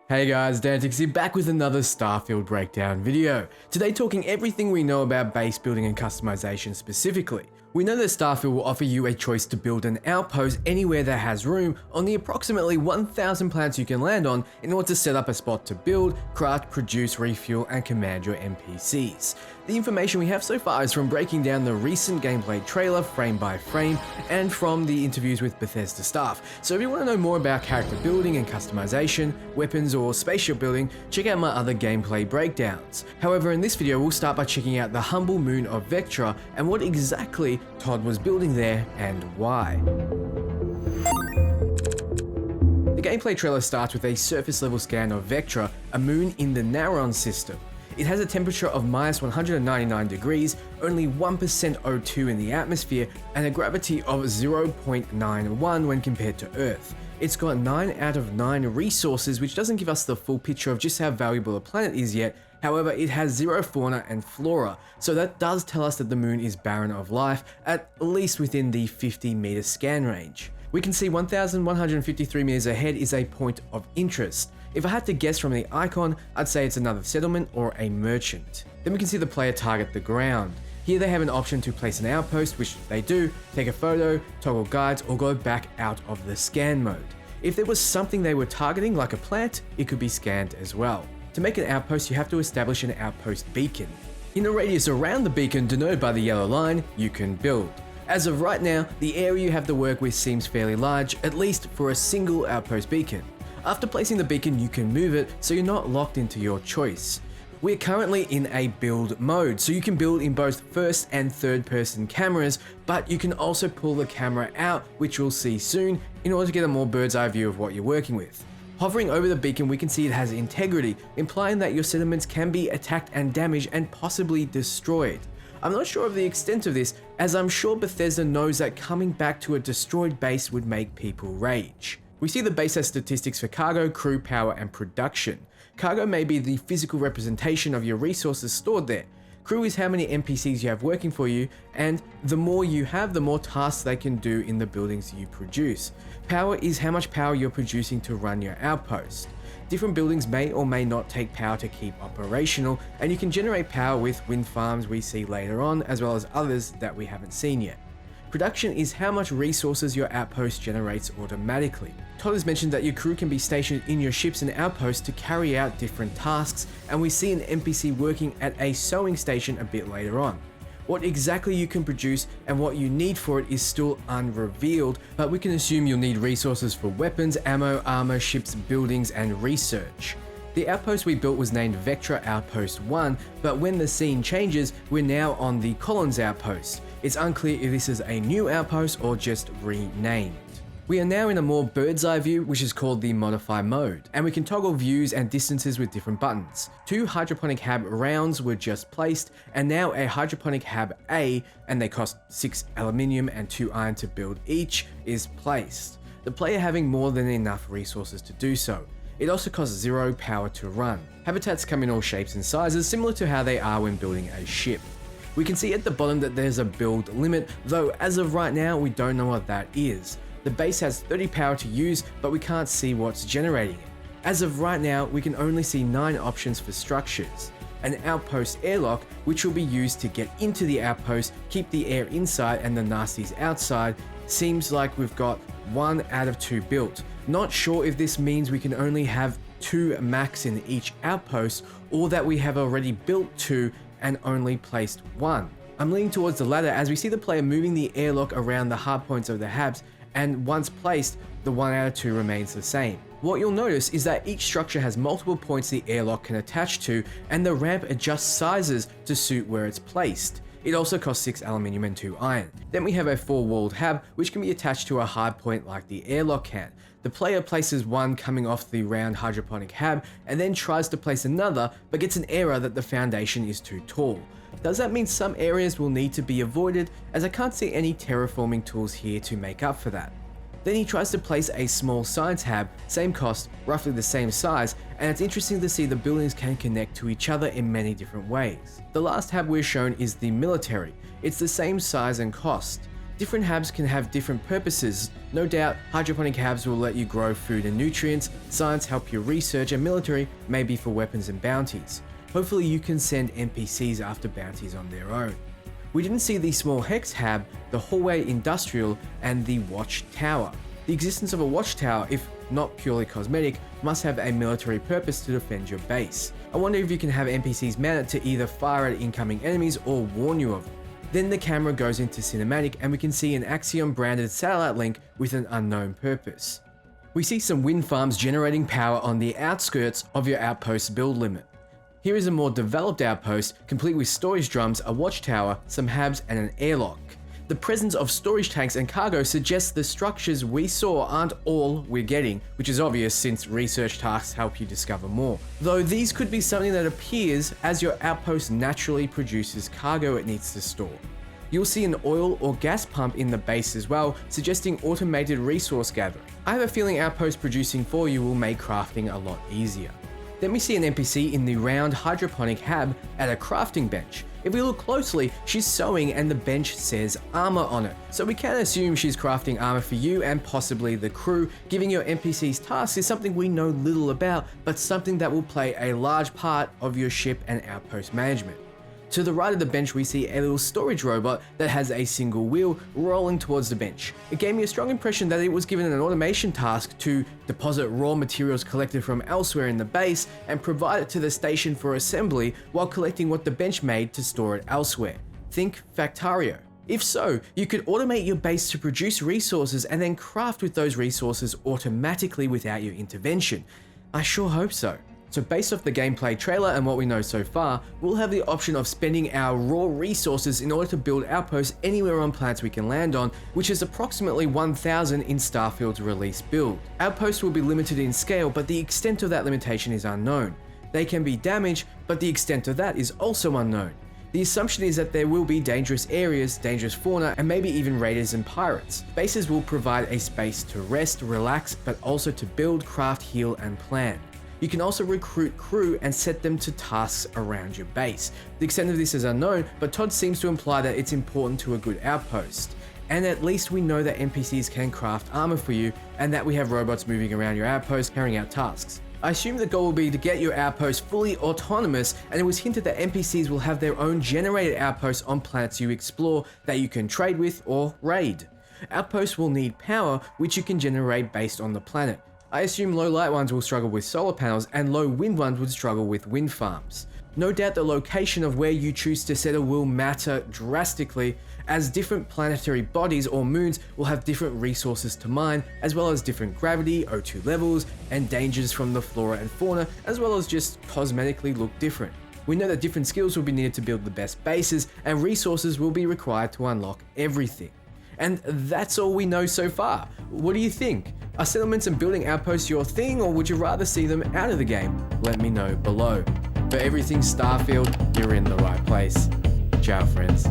Hey guys, Dantix here, back with another Starfield Breakdown video. Today talking everything we know about base building and customization specifically. We know that Starfield will offer you a choice to build an outpost anywhere that has room on the approximately 1,000 planets you can land on in order to set up a spot to build, craft, produce, refuel, and command your NPCs. The information we have so far is from breaking down the recent gameplay trailer frame by frame and from the interviews with Bethesda staff. So if you want to know more about character building and customization, weapons or spaceship building, check out my other gameplay breakdowns. However, in this video we'll start by checking out the humble moon of Vectra and what exactly Todd was building there and why. The gameplay trailer starts with a surface level scan of Vectra, a moon in the Naron system. It has a temperature of minus 199 degrees, only 1% O2 in the atmosphere, and a gravity of 0.91 when compared to Earth. It's got 9 out of 9 resources, which doesn't give us the full picture of just how valuable the planet is yet. However, it has 0 fauna and flora, so that does tell us that the moon is barren of life, at least within the 50-meter scan range. We can see 1,153 meters ahead is a point of interest. If I had to guess from the icon, I'd say it's another settlement or a merchant. Then we can see the player target the ground. Here they have an option to place an outpost, which they do, take a photo, toggle guides, or go back out of the scan mode. If there was something they were targeting, like a plant, it could be scanned as well. To make an outpost, you have to establish an outpost beacon. In a radius around the beacon, denoted by the yellow line, you can build. As of right now, the area you have to work with seems fairly large, at least for a single outpost beacon. After placing the beacon, you can move it, so you're not locked into your choice. We're currently in a build mode, so you can build in both first and third person cameras, but you can also pull the camera out, which we'll see soon, in order to get a more bird's eye view of what you're working with. Hovering over the beacon, we can see it has integrity, implying that your settlements can be attacked and damaged and possibly destroyed. I'm not sure of the extent of this, as I'm sure Bethesda knows that coming back to a destroyed base would make people rage. We see the base has statistics for cargo, crew, power, and production. Cargo may be the physical representation of your resources stored there. Crew is how many NPCs you have working for you, and the more you have, the more tasks they can do in the buildings you produce. Power is how much power you're producing to run your outpost. Different buildings may or may not take power to keep operational, and you can generate power with wind farms we see later on, as well as others that we haven't seen yet. Production is how much resources your outpost generates automatically. Todd has mentioned that your crew can be stationed in your ships and outposts to carry out different tasks, and we see an NPC working at a sewing station a bit later on. What exactly you can produce and what you need for it is still unrevealed, but we can assume you'll need resources for weapons, ammo, armor, ships, buildings, and research. The outpost we built was named Vectra Outpost 1, but when the scene changes, we're now on the Collins Outpost. It's unclear if this is a new outpost or just renamed. We are now in a more bird's eye view, which is called the modify mode, and we can toggle views and distances with different buttons. 2 hydroponic hab rounds were just placed, and now a hydroponic hab A, and they cost 6 aluminium and 2 iron to build each, is placed. The player having more than enough resources to do so. It also costs 0 power to run. Habitats come in all shapes and sizes, similar to how they are when building a ship. We can see at the bottom that there's a build limit, though as of right now we don't know what that is. The base has 30 power to use, but we can't see what's generating it. As of right now, we can only see 9 options for structures. An outpost airlock, which will be used to get into the outpost, keep the air inside and the nasties outside. Seems like we've got 1 out of 2 built. Not sure if this means we can only have 2 max in each outpost, or that we have already built 2 and only placed 1. I'm leaning towards the latter, as we see the player moving the airlock around the hard points of the habs, and once placed, the 1 out of 2 remains the same. What you'll notice is that each structure has multiple points the airlock can attach to, and the ramp adjusts sizes to suit where it's placed. It also costs 6 aluminium and 2 iron. Then we have a 4-walled hab, which can be attached to a hard point like the airlock can. The player places one coming off the round hydroponic hab, and then tries to place another, but gets an error that the foundation is too tall. Does that mean some areas will need to be avoided, as I can't see any terraforming tools here to make up for that? Then he tries to place a small science hab, same cost, roughly the same size, and it's interesting to see the buildings can connect to each other in many different ways. The last hab we're shown is the military. It's the same size and cost. Different habs can have different purposes. No doubt, hydroponic habs will let you grow food and nutrients, science help you research, and military may be for weapons and bounties. Hopefully you can send NPCs after bounties on their own. We didn't see the small hex hab, the hallway industrial, and the watchtower. The existence of a watchtower, if not purely cosmetic, must have a military purpose to defend your base. I wonder if you can have NPCs mounted to either fire at incoming enemies or warn you of them. Then the camera goes into cinematic and we can see an Axiom branded satellite link with an unknown purpose. We see some wind farms generating power on the outskirts of your outpost build limit. Here is a more developed outpost, complete with storage drums, a watchtower, some habs, and an airlock. The presence of storage tanks and cargo suggests the structures we saw aren't all we're getting, which is obvious since research tasks help you discover more. Though these could be something that appears as your outpost naturally produces cargo it needs to store. You'll see an oil or gas pump in the base as well, suggesting automated resource gathering. I have a feeling outpost producing for you will make crafting a lot easier. Then we see an NPC in the round hydroponic hab at a crafting bench. If we look closely, she's sewing and the bench says armor on it. So we can assume she's crafting armor for you and possibly the crew. Giving your NPCs tasks is something we know little about, but something that will play a large part of your ship and outpost management. To the right of the bench, we see a little storage robot that has a single wheel rolling towards the bench. It gave me a strong impression that it was given an automation task to deposit raw materials collected from elsewhere in the base and provide it to the station for assembly while collecting what the bench made to store it elsewhere. Think Factario. If so, you could automate your base to produce resources and then craft with those resources automatically without your intervention. I sure hope so. So based off the gameplay trailer and what we know so far, we'll have the option of spending our raw resources in order to build outposts anywhere on planets we can land on, which is approximately 1,000 in Starfield's release build. Outposts will be limited in scale, but the extent of that limitation is unknown. They can be damaged, but the extent of that is also unknown. The assumption is that there will be dangerous areas, dangerous fauna, and maybe even raiders and pirates. Bases will provide a space to rest, relax, but also to build, craft, heal, and plan. You can also recruit crew and set them to tasks around your base. The extent of this is unknown, but Todd seems to imply that it's important to a good outpost. And at least we know that NPCs can craft armor for you, and that we have robots moving around your outpost carrying out tasks. I assume the goal will be to get your outpost fully autonomous, and it was hinted that NPCs will have their own generated outposts on planets you explore that you can trade with or raid. Outposts will need power, which you can generate based on the planet. I assume low light ones will struggle with solar panels and low wind ones would struggle with wind farms. No doubt the location of where you choose to settle will matter drastically, as different planetary bodies or moons will have different resources to mine, as well as different gravity, O2 levels, and dangers from the flora and fauna, as well as just cosmetically look different. We know that different skills will be needed to build the best bases, and resources will be required to unlock everything. And that's all we know so far. What do you think? Are settlements and building outposts your thing, or would you rather see them out of the game? Let me know below. For everything Starfield, you're in the right place. Ciao, friends.